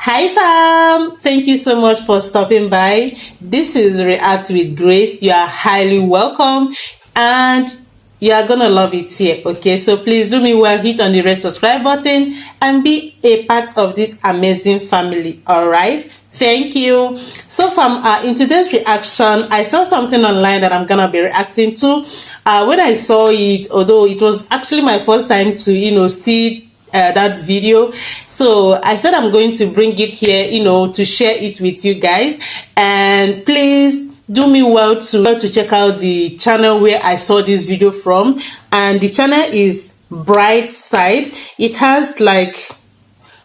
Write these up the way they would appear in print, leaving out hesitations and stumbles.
Hi fam! Thank you so much for stopping by. This is React with Grace. You are highly welcome and you are gonna love it here. Okay, so please do me well, hit on the red subscribe button and be a part of this amazing family. Alright, thank you. So fam, in today's reaction, I saw something online that I'm gonna be reacting to. When I saw it, although it was actually my first time to see that video, so I said I'm going to bring it here to share it with you guys. And please do me well to check out the channel where I saw this video from, and the channel is Bright Side. It has like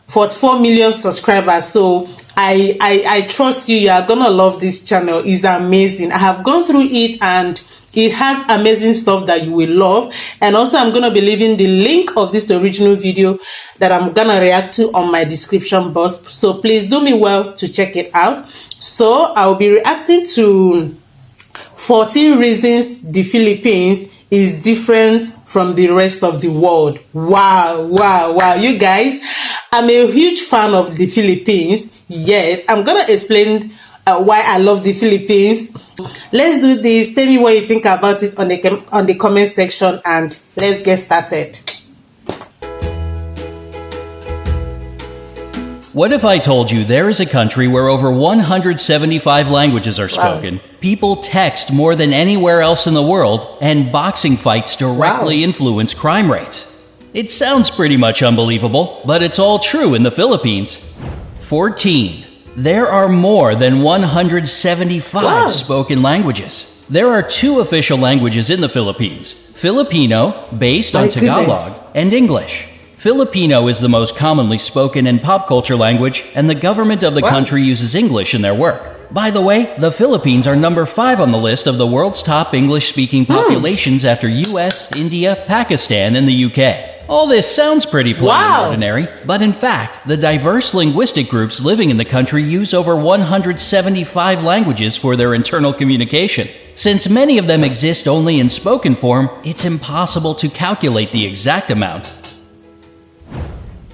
44 million subscribers, so I trust you are gonna love this channel. It's amazing. I have gone through it and it has amazing stuff that you will love. And also I'm gonna be leaving the link of this original video that I'm gonna react to on my description box, so please do me well to check it out. So I'll be reacting to 14 reasons the Philippines is different from the rest of the world. Wow, you guys, I'm a huge fan of the Philippines. Yes, I'm gonna explain why I love the Philippines. Let's do this. Tell me what you think about it on the comment section, and let's get started. What if I told you there is a country where over 175 languages are spoken, people text more than anywhere else in the world, and boxing fights directly influence crime rates? It sounds pretty much unbelievable, but it's all true in the Philippines. 14. There are more than 175 spoken languages. There are 2 official languages in the Philippines: Filipino, based on Tagalog, and English. Filipino is the most commonly spoken and pop culture language, and the government of the country uses English in their work. By the way, the Philippines are number 5 on the list of the world's top English-speaking populations after US, India, Pakistan, and the UK. All this sounds pretty plain and ordinary, but in fact, the diverse linguistic groups living in the country use over 175 languages for their internal communication. Since many of them exist only in spoken form, it's impossible to calculate the exact amount.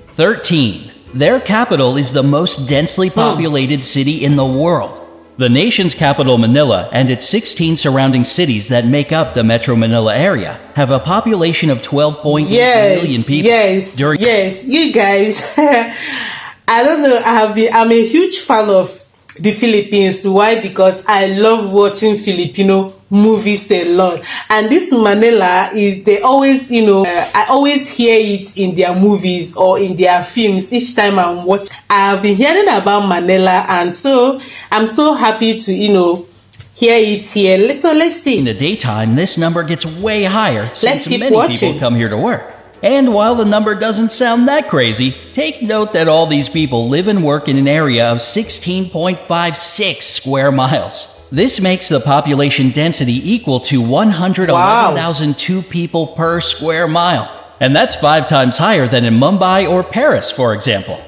13. Their capital is the most densely populated city in the world. The nation's capital, Manila, and its 16 surrounding cities that make up the Metro Manila area have a population of 12.8 million people. Yes, you guys. I don't know. I'm a huge fan of the Philippines. Why? Because I love watching Filipino movies a lot, and this Manila is, they always I always hear it in their movies or in their films. Each time I'm watching, I've been hearing about Manila, and so I'm so happy to hear it here. So let's see. In the daytime, this number gets way higher since many watching. people come here to work. And while the number doesn't sound that crazy, take note that all these people live and work in an area of 16.56 square miles. This makes the population density equal to 111,002 people per square mile. And that's 5 times higher than in Mumbai or Paris, for example.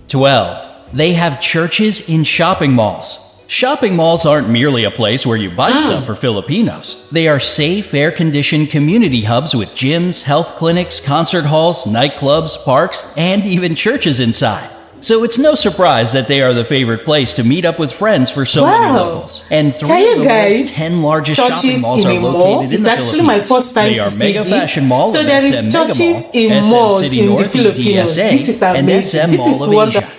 12. They have churches in shopping malls. Shopping malls aren't merely a place where you buy stuff for Filipinos. They are safe, air-conditioned community hubs with gyms, health clinics, concert halls, nightclubs, parks, and even churches inside. So it's no surprise that they are the favorite place to meet up with friends for so many locals. And 3 of the world's 10 largest shopping malls are located in the Philippines. Actually my first time they are to Mega see Fashion Mall, so there is churches in SM malls City in the North Philippines. This is and amazing. SM This Mall is of wonderful. Asia.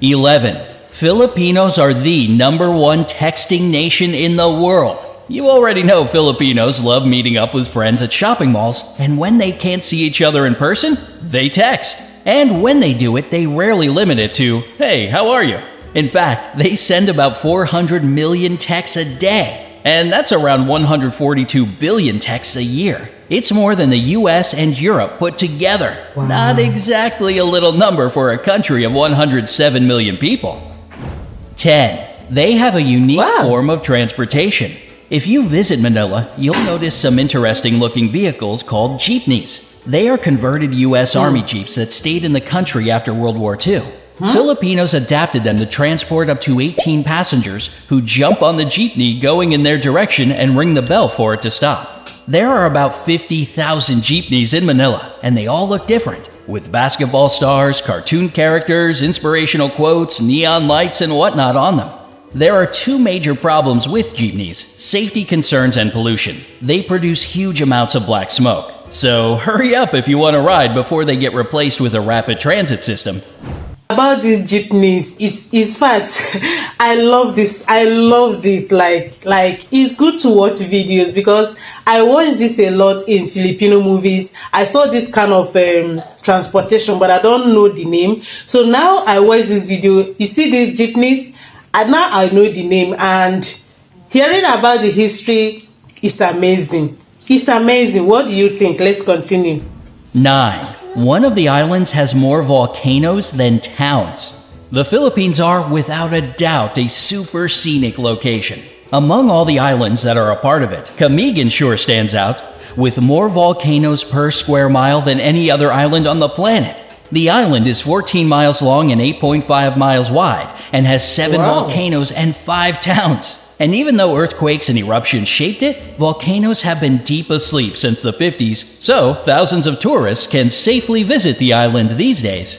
11. Filipinos are the #1 texting nation in the world. You already know Filipinos love meeting up with friends at shopping malls, and when they can't see each other in person, they text. And when they do it, they rarely limit it to, "Hey, how are you?" In fact, they send about 400 million texts a day, and that's around 142 billion texts a year. It's more than the US and Europe put together. Not exactly a little number for a country of 107 million people. 10. They have a unique form of transportation. If you visit Manila, you'll notice some interesting looking vehicles called jeepneys. They are converted US Army Jeeps that stayed in the country after World War II. Filipinos adapted them to transport up to 18 passengers who jump on the jeepney going in their direction and ring the bell for it to stop. There are about 50,000 jeepneys in Manila, and they all look different. with basketball stars, cartoon characters, inspirational quotes, neon lights, and whatnot on them. There are two major problems with jeepneys: safety concerns and pollution. They produce huge amounts of black smoke. So hurry up if you want to ride before they get replaced with a rapid transit system. About these jeepneys, it's fact. I love this. Like it's good to watch videos because I watch this a lot in Filipino movies. I saw this kind of transportation, but I don't know the name. So now I watch this video. You see these jeepneys, and now I know the name. And hearing about the history is amazing. It's amazing. What do you think? Let's continue. 9. One of the islands has more volcanoes than towns. The Philippines are, without a doubt, a super scenic location. Among all the islands that are a part of it, Camigan sure stands out, with more volcanoes per square mile than any other island on the planet. The island is 14 miles long and 8.5 miles wide, and has 7 volcanoes and 5 towns. And even though earthquakes and eruptions shaped it, volcanoes have been deep asleep since the 50s, so thousands of tourists can safely visit the island these days.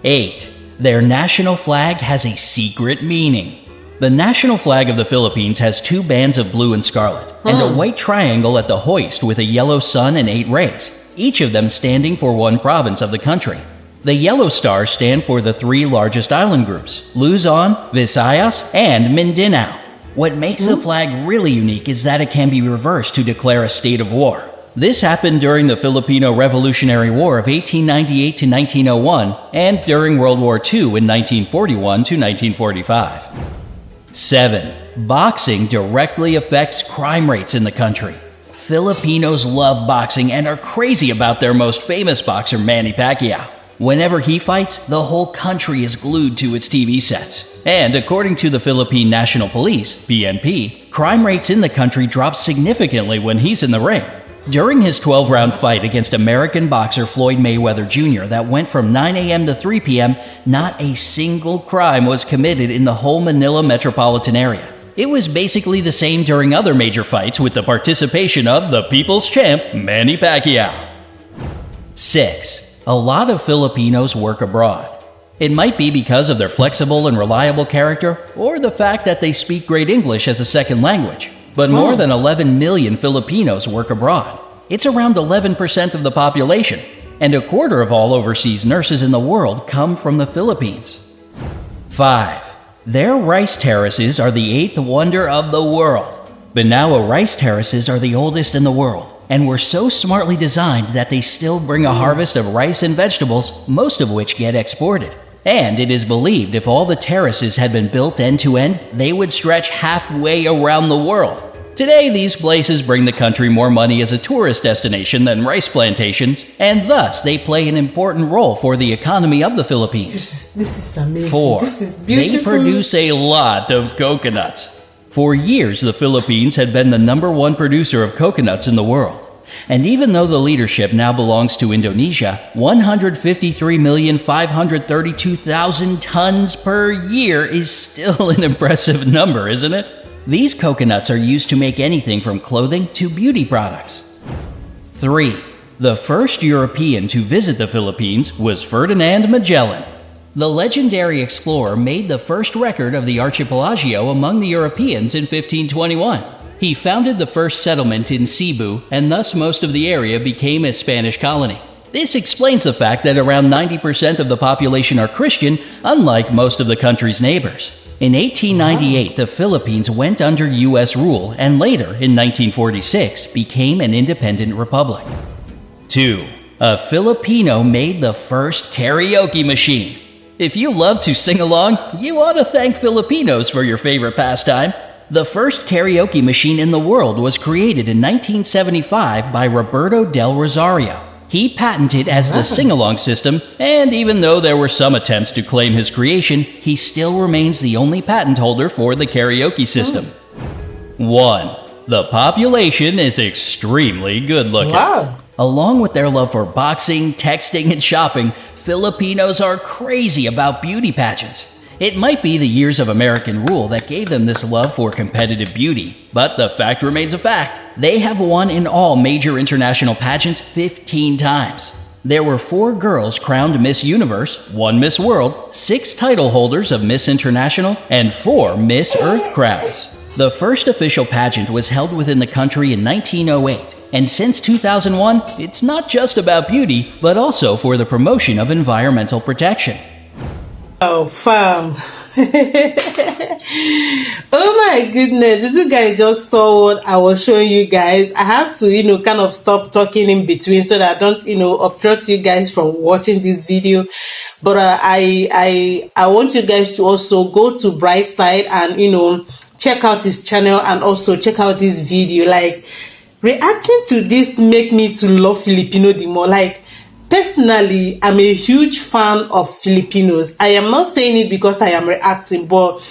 8. Their national flag has a secret meaning. The national flag of the Philippines has 2 bands of blue and scarlet, and a white triangle at the hoist with a yellow sun and 8 rays, each of them standing for one province of the country. The yellow stars stand for the 3 largest island groups: Luzon, Visayas, and Mindanao. What makes the flag really unique is that it can be reversed to declare a state of war. This happened during the Filipino Revolutionary War of 1898 to 1901 and during World War II in 1941 to 1945. 7. Boxing directly affects crime rates in the country. Filipinos love boxing and are crazy about their most famous boxer, Manny Pacquiao. Whenever he fights, the whole country is glued to its TV sets. And according to the Philippine National Police, PNP, crime rates in the country drop significantly when he's in the ring. During his 12-round fight against American boxer Floyd Mayweather Jr. that went from 9 a.m. to 3 p.m., not a single crime was committed in the whole Manila metropolitan area. It was basically the same during other major fights with the participation of the people's champ, Manny Pacquiao. 6. A lot of Filipinos work abroad. It might be because of their flexible and reliable character, or the fact that they speak great English as a second language. But more than 11 million Filipinos work abroad. It's around 11% of the population, and a quarter of all overseas nurses in the world come from the Philippines. 5. Their rice terraces are the 8th wonder of the world. Banawa rice terraces are the oldest in the world, and were so smartly designed that they still bring a harvest of rice and vegetables, most of which get exported. And it is believed if all the terraces had been built end to end, they would stretch halfway around the world. Today, these places bring the country more money as a tourist destination than rice plantations, and thus they play an important role for the economy of the Philippines. This is amazing. 4. This is beautiful. They produce a lot of coconuts. For years, the Philippines had been the #1 producer of coconuts in the world. And even though the leadership now belongs to Indonesia, 153,532,000 tons per year is still an impressive number, isn't it? These coconuts are used to make anything from clothing to beauty products. 3. The first European to visit the Philippines was Ferdinand Magellan. The legendary explorer made the first record of the archipelago among the Europeans in 1521. He founded the first settlement in Cebu, and thus most of the area became a Spanish colony. This explains the fact that around 90% of the population are Christian, unlike most of the country's neighbors. In 1898, the Philippines went under U.S. rule, and later, in 1946, became an independent republic. 2. A Filipino made the first karaoke machine. If you love to sing along, you ought to thank Filipinos for your favorite pastime. The first karaoke machine in the world was created in 1975 by Roberto Del Rosario. He patented as the sing-along system, and even though there were some attempts to claim his creation, he still remains the only patent holder for the karaoke system. 1. The population is extremely good-looking. Wow. Along with their love for boxing, texting, and shopping, Filipinos are crazy about beauty pageants. It might be the years of American rule that gave them this love for competitive beauty, but the fact remains a fact. They have won in all major international pageants 15 times. There were 4 girls crowned Miss Universe, 1 Miss World, 6 title holders of Miss International, and 4 Miss Earth crowns. The first official pageant was held within the country in 1908, and since 2001, it's not just about beauty, but also for the promotion of environmental protection. Oh, fam. Oh my goodness, you guys just saw what I was showing you guys. I have to, kind of stop talking in between so that I don't, obstruct you guys from watching this video. But I want you guys to also go to Brightside and, check out his channel and also check out this video. Like, reacting to this make me to love Filipino the more. Like, personally, I'm a huge fan of Filipinos. I am not saying it because I am reacting, but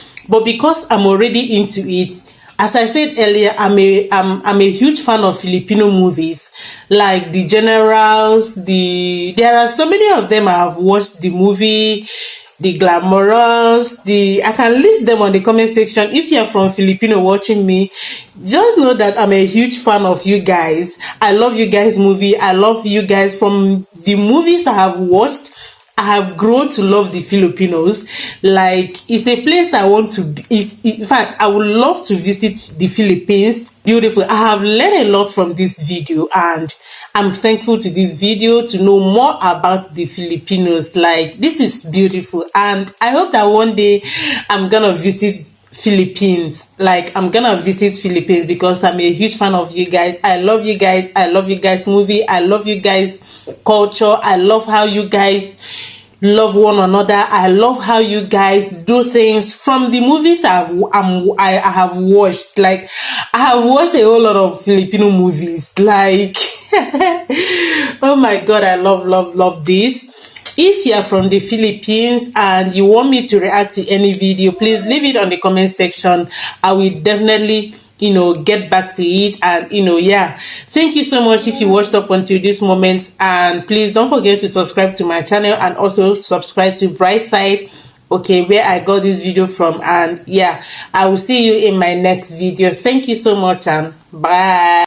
because I'm already into it. As I said earlier, I'm a huge fan of Filipino movies, like The Generals. There are so many of them I have watched the movie. The Glamorous, I can list them on the comment section. If you're from Filipino watching me, just know that I'm a huge fan of you guys. I love you guys' movie. I love you guys. From the movies I have watched, I have grown to love the Filipinos. Like, it's a place I want to be. In fact, I would love to visit the Philippines. Beautiful. I have learned a lot from this video, and I'm thankful to this video to know more about the Filipinos. Like, this is beautiful, and I hope that one day I'm gonna visit Philippines. Like, I'm gonna visit Philippines because I'm a huge fan of you guys. I love you guys. I love you guys' movie. I love you guys' culture. I love how you guys love one another. I love how you guys do things. From the movies I have watched, like, I have watched a whole lot of Filipino movies. Like, oh my god, I love this. If you're from the Philippines and you want me to react to any video, please leave it on the comment section. I will definitely get back to it. And yeah, thank you so much if you watched up until this moment, and please don't forget to subscribe to my channel and also subscribe to Brightside, okay, where I got this video from. And yeah, I will see you in my next video. Thank you so much, and bye.